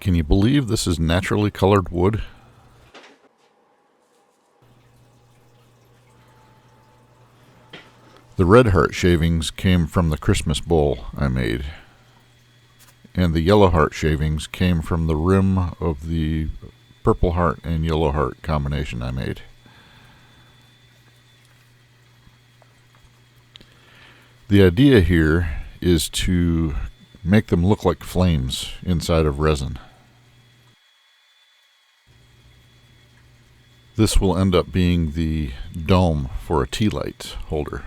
Can you believe this is naturally colored wood? The red heart shavings came from the Christmas bowl I made, and the yellow heart shavings came from the rim of the purple heart and yellow heart combination I made. The idea here is to make them look like flames inside of resin. This will end up being the dome for a tea light holder.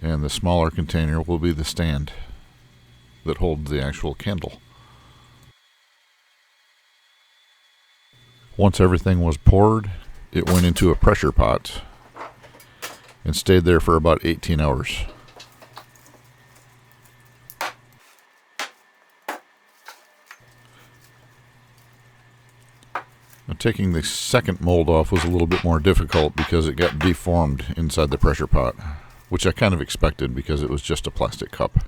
And the smaller container will be the stand that holds the actual candle. Once everything was poured, it went into a pressure pot and stayed there for about 18 hours. Now, taking the second mold off was a little bit more difficult because it got deformed inside the pressure pot, which I kind of expected because it was just a plastic cup.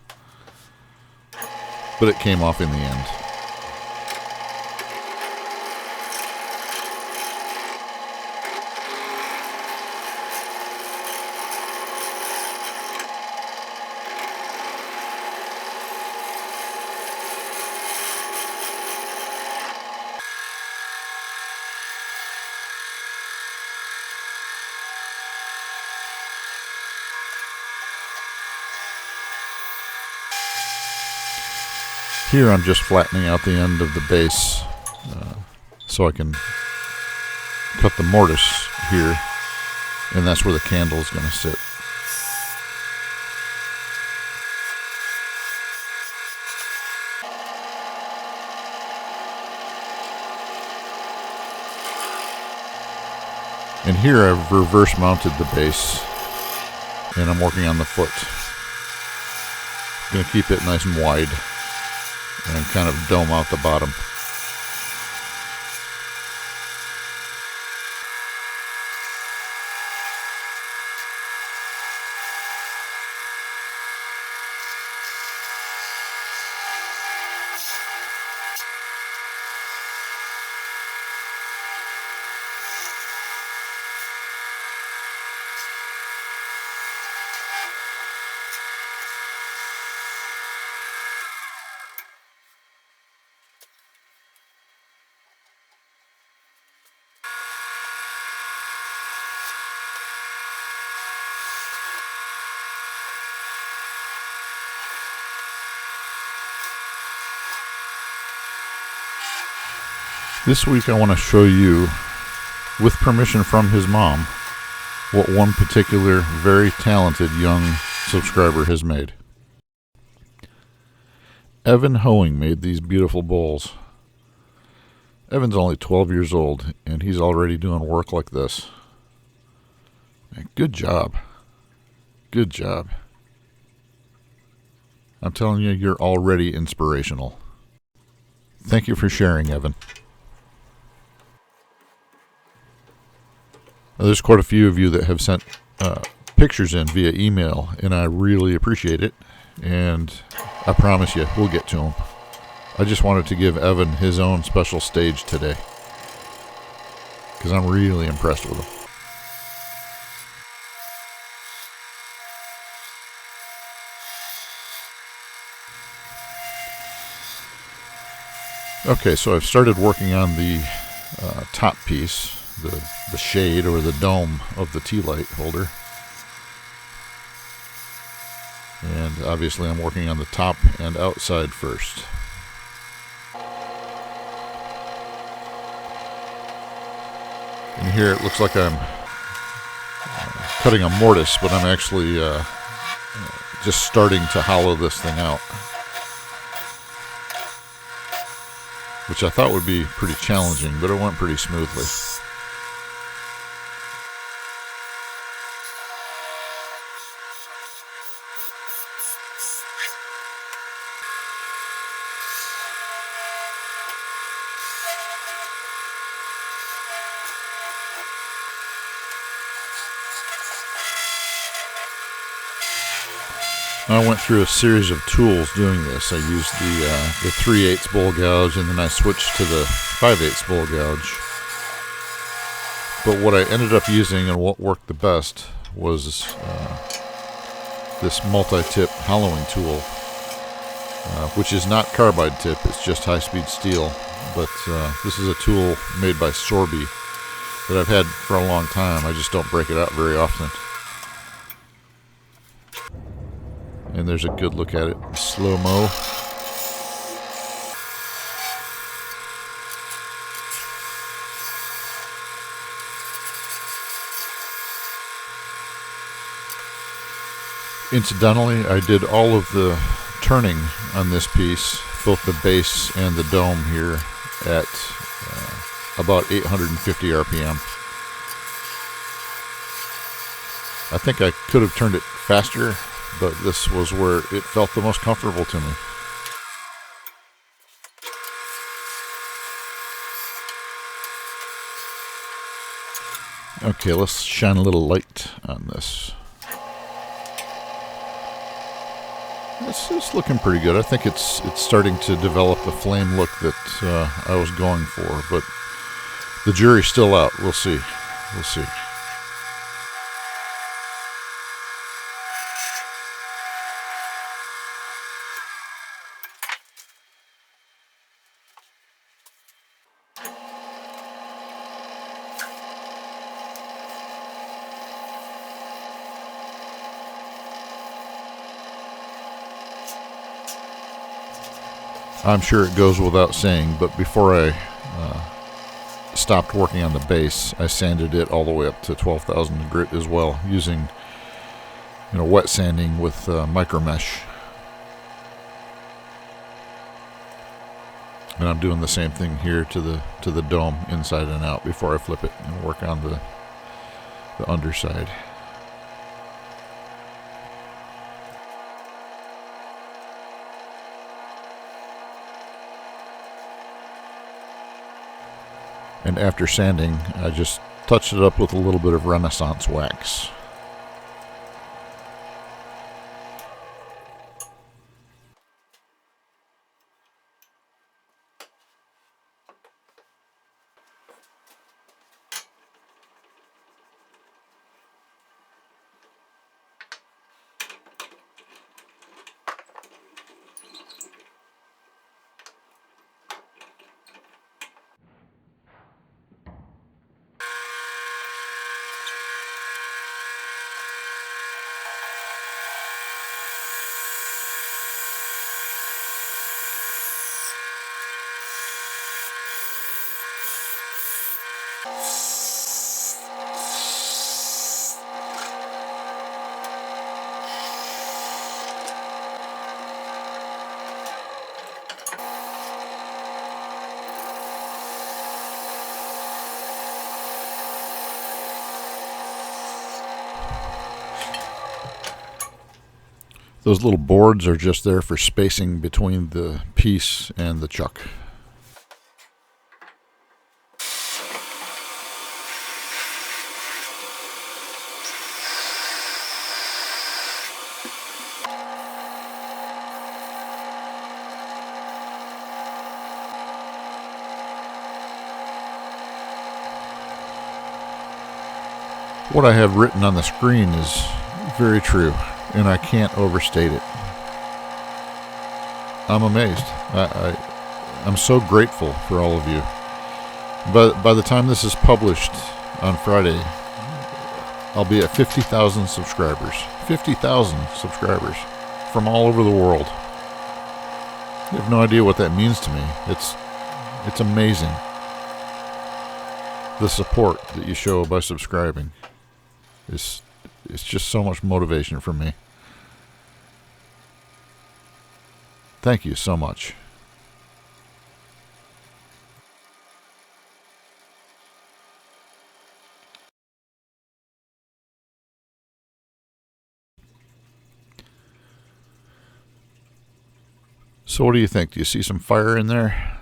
But it came off in the end. Here I'm just flattening out the end of the base so I can cut the mortise here, and that's where the candle is going to sit. And here I've reverse mounted the base, and I'm working on the foot. Going to keep it nice and wide and kind of dome out the bottom. This week I want to show you, with permission from his mom, what one particular very talented young subscriber has made. Evan Hoing made these beautiful bowls. Evan's only 12 years old and he's already doing work like this. Good job. Good job. I'm telling you, you're already inspirational. Thank you for sharing, Evan. There's quite a few of you that have sent pictures in via email, and I really appreciate it. And I promise you, we'll get to them. I just wanted to give Evan his own special stage today, because I'm really impressed with him. Okay, so I've started working on the top piece, the shade or the dome of the tea light holder. And obviously I'm working on the top and outside first. And here it looks like I'm cutting a mortise, but I'm actually just starting to hollow this thing out, which I thought would be pretty challenging, but it went pretty smoothly. I went through a series of tools doing this. I used the 3/8 bowl gouge, and then I switched to the 5/8 bowl gouge. But what I ended up using and what worked the best was this multi-tip hollowing tool, which is not carbide tip, it's just high-speed steel. But this is a tool made by Sorby that I've had for a long time. I just don't break it out very often. And there's a good look at it, slow-mo. Incidentally, I did all of the turning on this piece, both the base and the dome here, at about 850 RPM. I think I could have turned it faster, but this was where it felt the most comfortable to me. Okay, let's shine a little light on this. It's looking pretty good. I think it's starting to develop the flame look that I was going for, but the jury's still out. We'll see. We'll see. I'm sure it goes without saying, but before I stopped working on the base, I sanded it all the way up to 12,000 grit as well, using wet sanding with micro mesh. And I'm doing the same thing here to the dome, inside and out, before I flip it and work on the underside. And after sanding, I just touched it up with a little bit of Renaissance wax. Those little boards are just there for spacing between the piece and the chuck. What I have written on the screen is very true, and I can't overstate it. I'm amazed. I'm so grateful for all of you. But by the time this is published on Friday, I'll be at 50,000 subscribers. 50,000 subscribers from all over the world. You have no idea what that means to me. It's amazing. The support that you show by subscribing. It's just so much motivation for me. Thank you so much. So what do you think? Do you see some fire in there?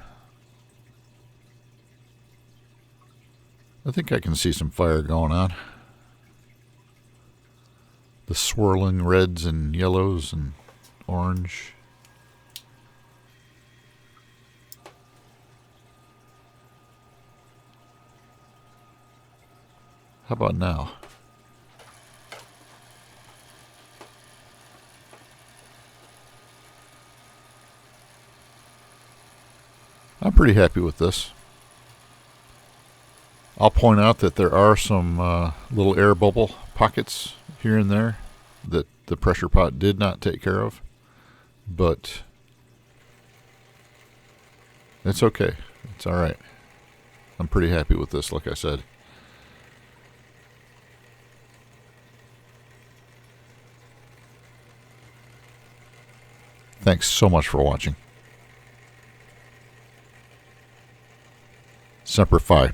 I think I can see some fire going on. The swirling reds and yellows and orange. How about now? I'm pretty happy with this. I'll point out that there are some little air bubble pockets here and there that the pressure pot did not take care of, but it's okay. It's all right. I'm pretty happy with this, like I said. Thanks so much for watching. Semper Fi.